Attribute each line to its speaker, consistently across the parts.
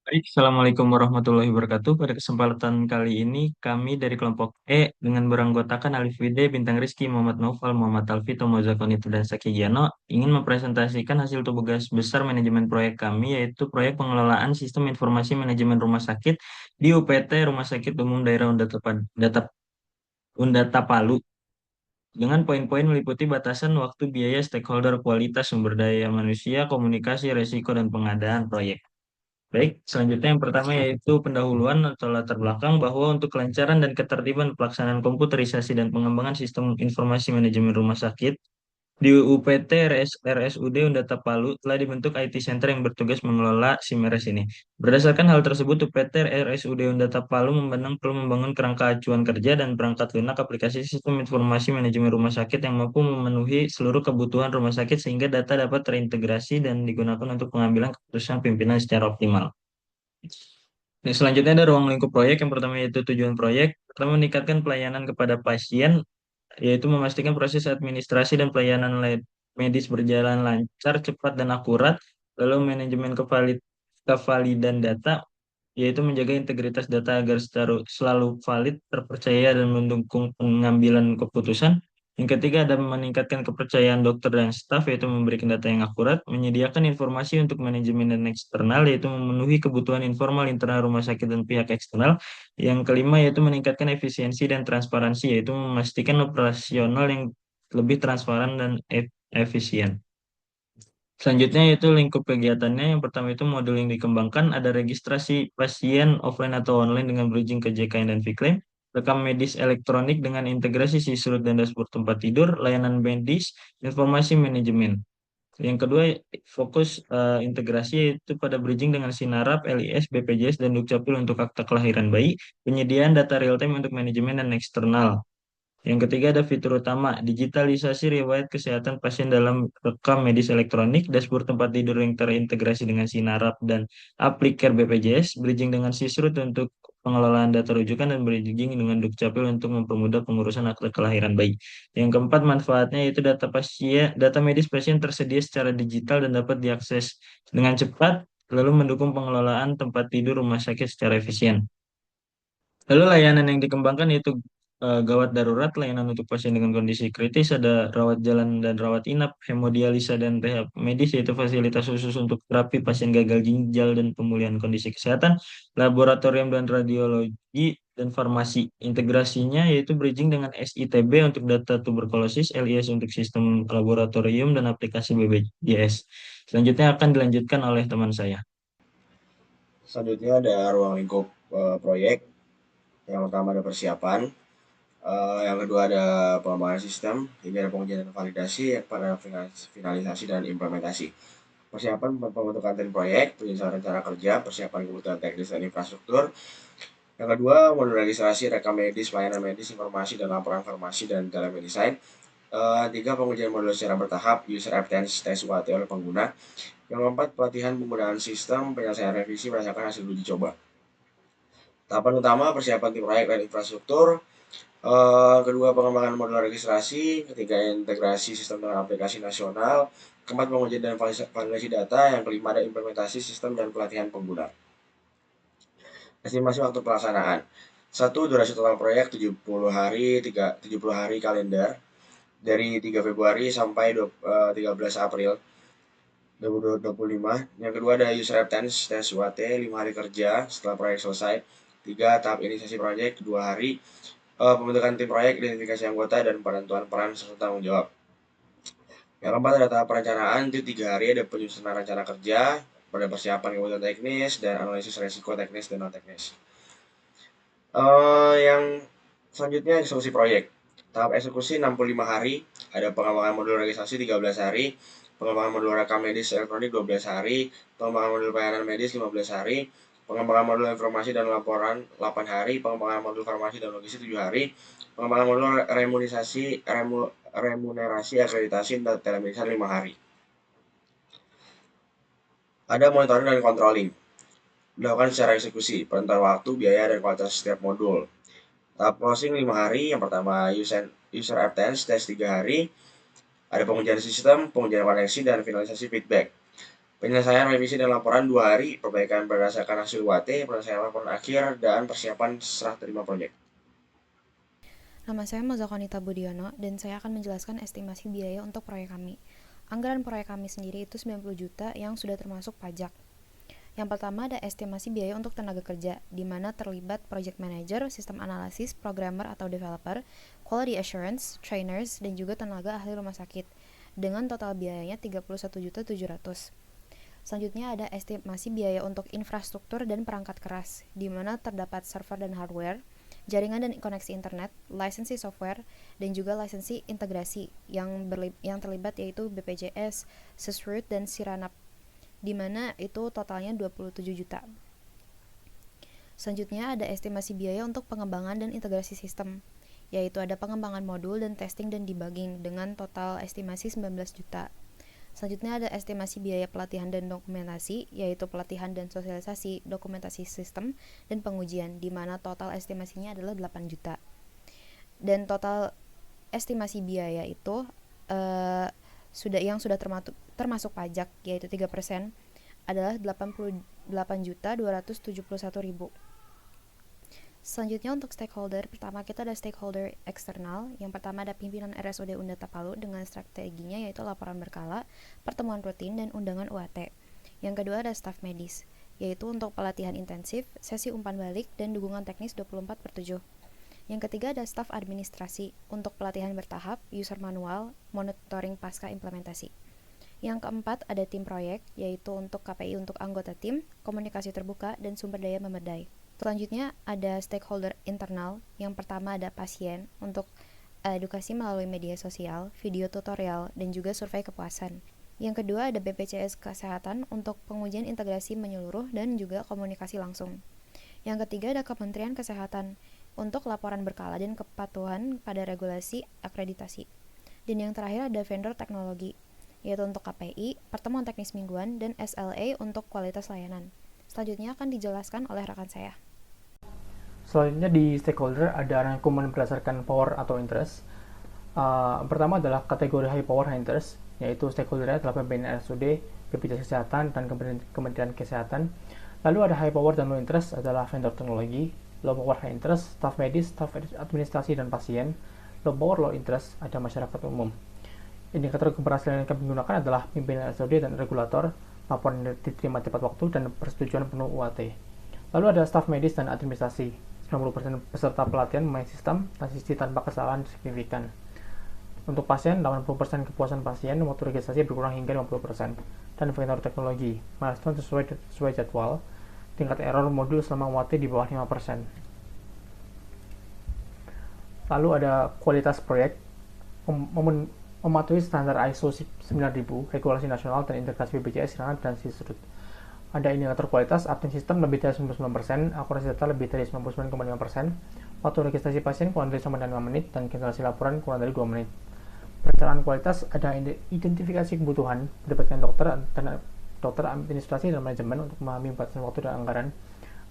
Speaker 1: Baik, Assalamualaikum warahmatullahi wabarakatuh. Pada kesempatan kali ini, kami dari kelompok E dengan beranggotakan Alif Wide, Bintang Rizky, Muhammad Naufal, Muhammad Alfi, Tomo Zakonito, dan Saki Giano ingin mempresentasikan hasil tugas besar manajemen proyek kami, yaitu proyek pengelolaan sistem informasi manajemen rumah sakit di UPT Rumah Sakit Umum Daerah Undata Palu, dengan poin-poin meliputi batasan waktu, biaya, stakeholder, kualitas, sumber daya manusia, komunikasi, resiko, dan pengadaan proyek. Baik, selanjutnya yang pertama yaitu pendahuluan atau latar belakang bahwa untuk kelancaran dan ketertiban pelaksanaan komputerisasi dan pengembangan sistem informasi manajemen rumah sakit di UPT RSUD Undata Palu telah dibentuk IT Center yang bertugas mengelola SIMRS ini. Berdasarkan hal tersebut, UPT RSUD Undata Palu perlu membangun kerangka acuan kerja dan perangkat lunak aplikasi sistem informasi manajemen rumah sakit yang mampu memenuhi seluruh kebutuhan rumah sakit sehingga data dapat terintegrasi dan digunakan untuk pengambilan keputusan pimpinan secara optimal. Nah, selanjutnya ada ruang lingkup proyek. Yang pertama yaitu tujuan proyek. Pertama, meningkatkan pelayanan kepada pasien, yaitu memastikan proses administrasi dan pelayanan medis berjalan lancar, cepat, dan akurat. Lalu manajemen kevalidan data, yaitu menjaga integritas data agar selalu valid, terpercaya, dan mendukung pengambilan keputusan. Yang ketiga ada meningkatkan kepercayaan dokter dan staf, yaitu memberikan data yang akurat, menyediakan informasi untuk manajemen dan eksternal, yaitu memenuhi kebutuhan informal internal rumah sakit dan pihak eksternal. Yang kelima yaitu meningkatkan efisiensi dan transparansi, yaitu memastikan operasional yang lebih transparan dan efisien. Selanjutnya yaitu lingkup kegiatannya. Yang pertama itu modul yang dikembangkan ada registrasi pasien offline atau online dengan bridging ke JKN dan Vklaim, rekam medis elektronik dengan integrasi Sisrut dan dashboard tempat tidur, layanan medis, informasi manajemen. Yang kedua, fokus integrasi yaitu pada bridging dengan Sinarap, LIS, BPJS, dan Dukcapil untuk akta kelahiran bayi, penyediaan data real time untuk manajemen dan eksternal. Yang ketiga ada fitur utama, digitalisasi riwayat kesehatan pasien dalam rekam medis elektronik, dashboard tempat tidur yang terintegrasi dengan Sinarap dan Aplikar BPJS, bridging dengan Sisrut untuk pengelolaan data rujukan, dan bridging dengan Dukcapil untuk mempermudah pengurusan akte kelahiran bayi. Yang keempat, manfaatnya yaitu data medis pasien tersedia secara digital dan dapat diakses dengan cepat, lalu mendukung pengelolaan tempat tidur rumah sakit secara efisien. Lalu layanan yang dikembangkan yaitu gawat darurat, layanan untuk pasien dengan kondisi kritis, ada rawat jalan dan rawat inap, hemodialisa dan rehab medis, yaitu fasilitas khusus untuk terapi pasien gagal ginjal dan pemulihan kondisi kesehatan, laboratorium dan radiologi, dan farmasi. Integrasinya yaitu bridging dengan SITB untuk data tuberkulosis, LIS untuk sistem laboratorium, dan aplikasi BPJS. Selanjutnya akan dilanjutkan oleh teman saya.
Speaker 2: Selanjutnya ada ruang lingkup proyek. Yang pertama ada persiapan, yang kedua ada pengembangan sistem, hingga ada pengujian dan validasi, yang pada finalisasi dan implementasi. Persiapan pembentukan tim proyek, penyusunan rencana kerja, persiapan kebutuhan teknis dan infrastruktur. Yang kedua, modul registrasi, rekam medis, pelayanan medis, informasi dan laporan farmasi dan telemedicine. Tiga, pengujian modul secara bertahap, user acceptance tes UAT oleh pengguna. Yang keempat, pelatihan penggunaan sistem, penyelesaian revisi berdasarkan hasil uji coba. Tahapan utama, persiapan tim proyek dan infrastruktur. Kedua, pengembangan modul registrasi. Ketiga, integrasi sistem dengan aplikasi nasional. Keempat, pengujian dan validasi data. Yang kelima, ada implementasi sistem dan pelatihan pengguna. Estimasi waktu pelaksanaan. Satu, durasi total proyek 70 hari, 70 hari kalender dari 3 Februari sampai 13 April 2025. Yang kedua ada user acceptance tes UAT 5 hari kerja setelah proyek selesai. Tiga, tahap inisiasi proyek 2 hari. Pembentukan tim proyek, identifikasi anggota, dan penentuan peran serta tanggung jawab. Yang keempat ada tahap perencanaan, itu 3 hari, ada penyusunan rencana kerja, pada persiapan kebutuhan teknis, dan analisis resiko teknis dan non teknis. Yang selanjutnya eksekusi proyek. Tahap eksekusi 65 hari, ada pengembangan modul registrasi 13 hari, pengembangan modul rekam medis elektronik 12 hari, pengembangan modul pelayanan medis 15 hari, pengembangan modul informasi dan laporan 8 hari, pengembangan modul farmasi dan logistik 7 hari, pengembangan modul remunerasi akreditasi dan telemedicine 5 hari. Ada monitoring dan controlling, dilakukan secara eksekusi, penentuan waktu, biaya, dan kualitas setiap modul. Tahap closing 5 hari, yang pertama user acceptance tes 3 hari, ada pengujian sistem, pengujian koneksi, dan finalisasi feedback. Penyelesaian revisi dan laporan 2 hari, perbaikan berdasarkan hasil UAT, penyelesaian laporan akhir, dan persiapan serah terima proyek.
Speaker 3: Nama saya Mozakonita Budiono dan saya akan menjelaskan estimasi biaya untuk proyek kami. Anggaran proyek kami sendiri itu 90 juta yang sudah termasuk pajak. Yang pertama ada estimasi biaya untuk tenaga kerja, di mana terlibat project manager, sistem analisis, programmer atau developer, quality assurance, trainers, dan juga tenaga ahli rumah sakit, dengan total biayanya 31.700.000. Selanjutnya ada estimasi biaya untuk infrastruktur dan perangkat keras, di mana terdapat server dan hardware, jaringan dan koneksi internet, lisensi software, dan juga lisensi integrasi yang terlibat yaitu BPJS, Sysroot, dan Siranap, di mana itu totalnya 27 juta. Selanjutnya ada estimasi biaya untuk pengembangan dan integrasi sistem, yaitu ada pengembangan modul dan testing dan debugging dengan total estimasi 19 juta. Selanjutnya ada estimasi biaya pelatihan dan dokumentasi, yaitu pelatihan dan sosialisasi, dokumentasi sistem, dan pengujian, di mana total estimasinya adalah 8 juta. Dan total estimasi biaya itu sudah termasuk pajak, yaitu 3%, adalah 88.271.000. Selanjutnya untuk stakeholder, pertama kita ada stakeholder eksternal. Yang pertama ada pimpinan RSUD Unda Tapalu dengan strateginya yaitu laporan berkala, pertemuan rutin, dan undangan UAT. Yang kedua ada staff medis, yaitu untuk pelatihan intensif, sesi umpan balik, dan dukungan teknis 24/7. Yang ketiga ada staff administrasi, untuk pelatihan bertahap, user manual, monitoring pasca implementasi. Yang keempat ada tim proyek, yaitu untuk KPI untuk anggota tim, komunikasi terbuka, dan sumber daya memadai. Selanjutnya ada stakeholder internal. Yang pertama ada pasien untuk edukasi melalui media sosial, video tutorial, dan juga survei kepuasan. Yang kedua ada BPJS Kesehatan untuk pengujian integrasi menyeluruh dan juga komunikasi langsung. Yang ketiga ada Kementerian Kesehatan untuk laporan berkala dan kepatuhan pada regulasi akreditasi. Dan yang terakhir ada vendor teknologi, yaitu untuk KPI, pertemuan teknis mingguan, dan SLA untuk kualitas layanan. Selanjutnya akan dijelaskan oleh rekan saya.
Speaker 4: Selanjutnya di stakeholder ada rangkuman berdasarkan power atau interest. Pertama adalah kategori high power high interest, yaitu stakeholdernya adalah pimpinan RSUD, BPJS Kesehatan, dan Kementerian Kesehatan. Lalu ada high power dan low interest adalah vendor teknologi, low power high interest, staff medis, staff administrasi, dan pasien. Low power low interest ada masyarakat umum. Indikator keberhasilan yang kami gunakan adalah pimpinan RSUD dan regulator, laporan diterima tepat waktu, dan persetujuan penuh UAT. Lalu ada staf medis dan administrasi. 90% peserta pelatihan memakai sistem transisi tanpa kesalahan signifikan. Untuk pasien, 80% kepuasan pasien, waktu registrasi berkurang hingga 50%. Dan vendor teknologi, milestone sesuai jadwal, tingkat error modul selama UAT di bawah 5%. Lalu ada kualitas proyek, mematuhi standar ISO 9000, regulasi nasional dan integrasi BPJS, Siranap, dan Sysrut. Ada indikator kualitas, uptime sistem lebih dari 99%, akurasi data lebih dari 99,5%, waktu registrasi pasien kurang dari 5 menit, dan generasi laporan kurang dari 2 menit. Perencanaan kualitas ada identifikasi kebutuhan, melibatkan dokter administrasi dan manajemen untuk memahami batasan waktu dan anggaran.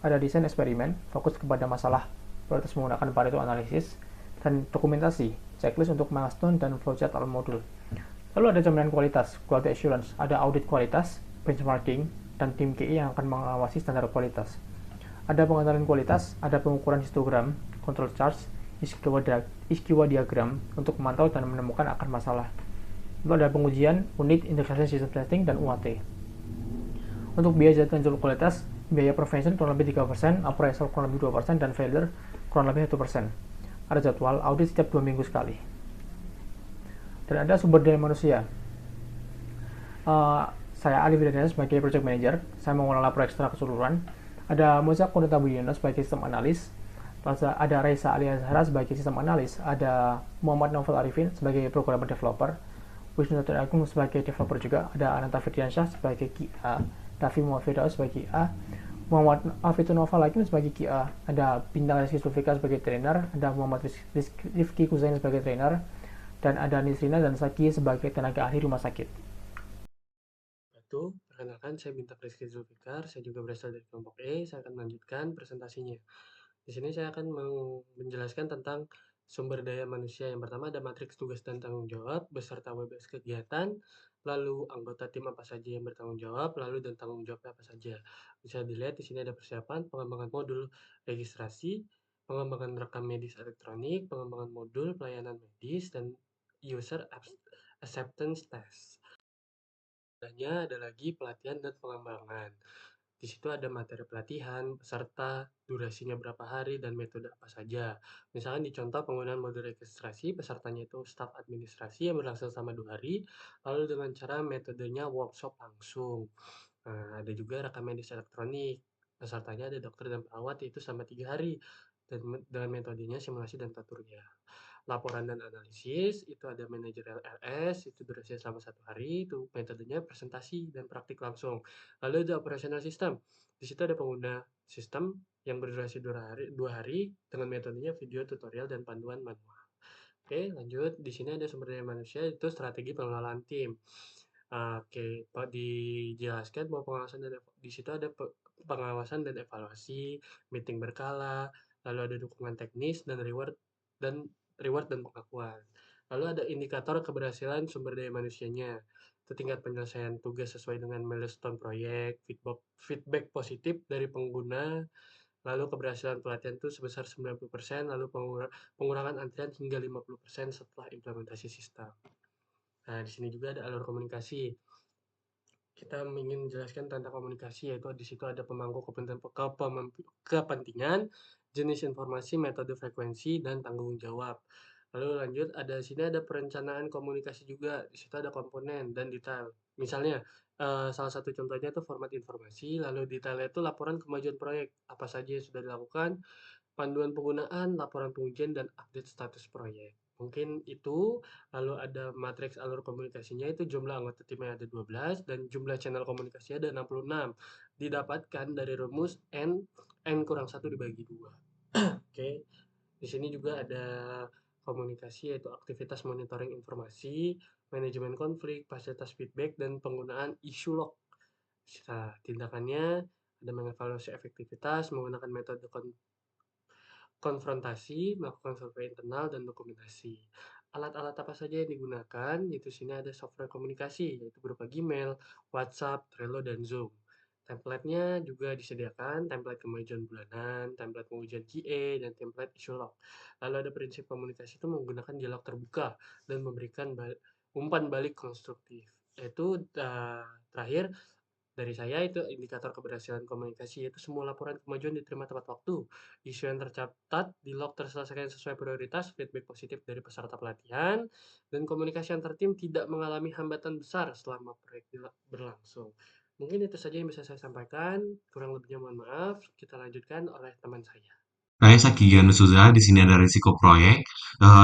Speaker 4: Ada desain eksperimen, fokus kepada masalah, prioritas menggunakan Pareto analisis, dan dokumentasi, checklist untuk milestone dan flowchart alam modul. Lalu ada jaminan kualitas, quality assurance, ada audit kualitas, benchmarking, dan tim KI yang akan mengawasi standar kualitas. Ada pengantaran kualitas, ada pengukuran histogram, control charts, iskiwa diagram untuk memantau dan menemukan akar masalah. Lalu ada pengujian, unit, integration system testing, dan UAT. Untuk biaya jatuh kualitas, biaya prevention kurang lebih 3%, appraisal kurang lebih 2%, dan failure kurang lebih 1%. Ada jadwal audit setiap 2 minggu sekali. Dan ada sumber daya manusia. Saya Ali Firdana sebagai project manager. Saya mengelola proyek secara keseluruhan. Ada Mozakonita Budiono sebagai sistem analis. Ada Raisa Aliazhara sebagai sistem analis. Ada Muhammad Novel Arifin sebagai programmer developer. Wisnu Agung sebagai developer juga. Ada Ananta Firdiansyah sebagai QA. Davi Muhammad Firdaus sebagai QA. Muhammad Alfitur Noval lagi sebagai QA. Ada Bintang Rizky Sulfika sebagai trainer. Ada Muhammad Rifki Kuzain sebagai trainer. Dan ada Nisrina dan Saki sebagai tenaga ahli rumah sakit.
Speaker 5: Perkenalkan, saya Bintang Rizky Zulfikar, saya juga berasal dari kelompok E, saya akan melanjutkan presentasinya. Di sini saya akan menjelaskan tentang sumber daya manusia. Yang pertama ada matriks tugas dan tanggung jawab beserta WBS kegiatan, lalu anggota tim apa saja yang bertanggung jawab, lalu dan tanggung jawabnya apa saja. Bisa dilihat di sini ada persiapan, pengembangan modul registrasi, pengembangan rekam medis elektronik, pengembangan modul pelayanan medis, dan user acceptance test. Ada lagi pelatihan dan pengembangan. Di situ ada materi pelatihan, peserta, durasinya berapa hari, dan metode apa saja. Misalkan di contoh penggunaan modul registrasi, pesertanya itu staf administrasi yang berlangsung selama 2 hari, lalu dengan cara metodenya workshop langsung. Nah, ada juga rekam medis elektronik, pesertanya ada dokter dan perawat itu selama 3 hari, dan dengan metodenya simulasi dan tuturnya. Laporan dan analisis, itu ada manajerial LS, itu durasinya selama 1 hari, itu metodenya presentasi dan praktik langsung. Lalu ada operational system, di situ ada pengguna sistem yang berdurasi 2 hari dengan metodenya video tutorial dan panduan manual. Oke, lanjut. Di sini ada sumber daya manusia, itu strategi pengelolaan tim. Oke, dijelaskan bahwa pengawasan dan di situ ada pengawasan dan evaluasi, meeting berkala, lalu ada dukungan teknis dan reward dan pengakuan. Lalu ada indikator keberhasilan sumber daya manusianya. Itu tingkat penyelesaian tugas sesuai dengan milestone proyek, feedback positif dari pengguna, lalu keberhasilan pelatihan itu sebesar 90%, lalu pengurangan antrian hingga 50% setelah implementasi sistem. Nah, di sini juga ada alur komunikasi. Kita ingin menjelaskan tentang komunikasi, yaitu di situ ada pemangku kepentingan, jenis informasi, metode frekuensi, dan tanggung jawab. Lalu lanjut, di sini ada perencanaan komunikasi juga. Di situ ada komponen dan detail. Misalnya, salah satu contohnya itu format informasi, lalu detailnya itu laporan kemajuan proyek, apa saja yang sudah dilakukan, panduan penggunaan, laporan pengujian, dan update status proyek. Mungkin itu, lalu ada matriks alur komunikasinya, itu jumlah anggota timnya ada 12, dan jumlah channel komunikasi ada 66. Didapatkan dari rumus N kurang 1 dibagi 2. Oke, di sini juga ada komunikasi, yaitu aktivitas monitoring informasi, manajemen konflik, fasilitas feedback, dan penggunaan isu log. Nah, tindakannya ada mengevaluasi efektivitas, menggunakan metode konfrontasi, melakukan survei internal, dan dokumentasi. Alat-alat apa saja yang digunakan? Yaitu sini ada software komunikasi, yaitu berupa Gmail, WhatsApp, Trello, dan Zoom. Template-nya juga disediakan, template kemajuan bulanan, template pengujian QA, dan template issue log. Lalu ada prinsip komunikasi itu menggunakan dialog terbuka dan memberikan umpan balik konstruktif. Yaitu terakhir, dari saya itu indikator keberhasilan komunikasi, yaitu semua laporan kemajuan diterima tepat waktu, isu yang tercatat di log terselesaikan sesuai prioritas, feedback positif dari peserta pelatihan, dan komunikasi antar tim tidak mengalami hambatan besar selama proyek berlangsung. Mungkin itu saja yang bisa saya sampaikan, kurang lebihnya mohon maaf, kita lanjutkan oleh teman saya.
Speaker 6: Saya Saki Ganusuza, di sini ada risiko proyek.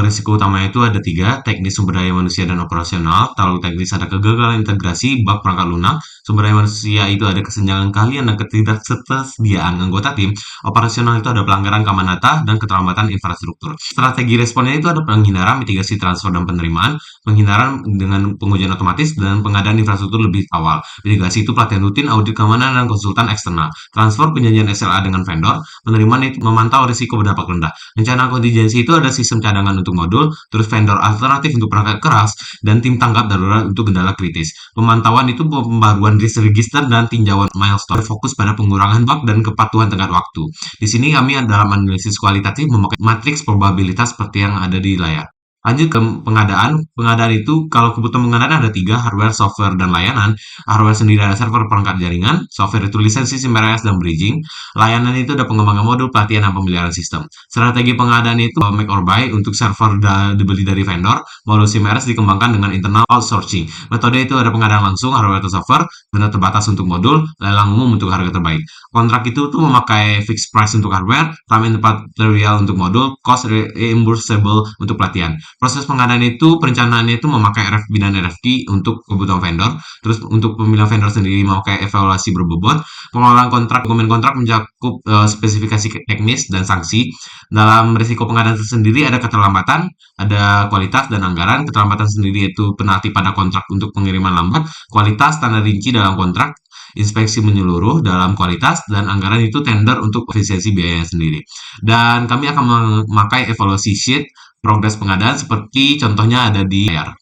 Speaker 6: Risiko utamanya itu ada 3, teknis, sumber daya manusia, dan operasional. Terlalu teknis ada kegagalan integrasi, bug perangkat lunak. Sumber daya manusia itu ada kesenjangan kalian dan ketidaksetiaan anggota tim. Operasional itu ada pelanggaran keamanan data dan keterlambatan infrastruktur. Strategi responnya itu ada penghindaran, mitigasi transfer dan penerimaan, penghindaran dengan pengujian otomatis, dan pengadaan infrastruktur lebih awal. Mitigasi itu pelatihan rutin, audit keamanan, dan konsultan eksternal. Transfer penjanjian SLA dengan vendor, penerimaan itu memantau risiko berdampak rendah. Rencana kontingensi itu ada sistem cadangan untuk modul, terus vendor alternatif untuk perangkat keras, dan tim tanggap darurat untuk kendala kritis. Pemantauan itu pembaruan risk register dan tinjauan milestone, fokus pada pengurangan bug dan kepatuhan tenggat waktu. Di sini kami dalam analisis kualitatif memakai matriks probabilitas seperti yang ada di layar. Lanjut ke pengadaan. Pengadaan itu kalau kebutuhan pengadaan ada 3, hardware, software, dan layanan. Hardware sendiri ada server, perangkat jaringan. Software itu lisensi, CMRS, dan bridging. Layanan itu ada pengembangan modul, pelatihan, dan pemeliharaan sistem. Strategi pengadaan itu make or buy. Untuk server dibeli dari vendor. Modul CMRS dikembangkan dengan internal outsourcing. Metode itu ada pengadaan langsung, hardware atau software, dana terbatas untuk modul, lelang umum untuk harga terbaik. Kontrak itu tuh memakai fixed price untuk hardware, time and material untuk modul, cost reimbursable untuk pelatihan. Proses pengadaan itu, perencanaannya itu memakai RFP dan RFQ untuk kebutuhan vendor. Terus untuk pemilihan vendor sendiri memakai evaluasi berbobot. Pengelolaan kontrak, dokumen kontrak mencakup spesifikasi teknis dan sanksi. Dalam risiko pengadaan sendiri ada keterlambatan, ada kualitas dan anggaran. Keterlambatan sendiri itu penalti pada kontrak untuk pengiriman lambat, kualitas standar rinci dalam kontrak, inspeksi menyeluruh dalam kualitas, dan anggaran itu tender untuk efisiensi biayanya sendiri. Dan kami akan memakai evaluasi sheet progres pengadaan seperti contohnya ada di layar.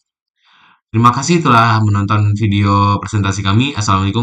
Speaker 6: Terima kasih telah menonton video presentasi kami. Assalamualaikum.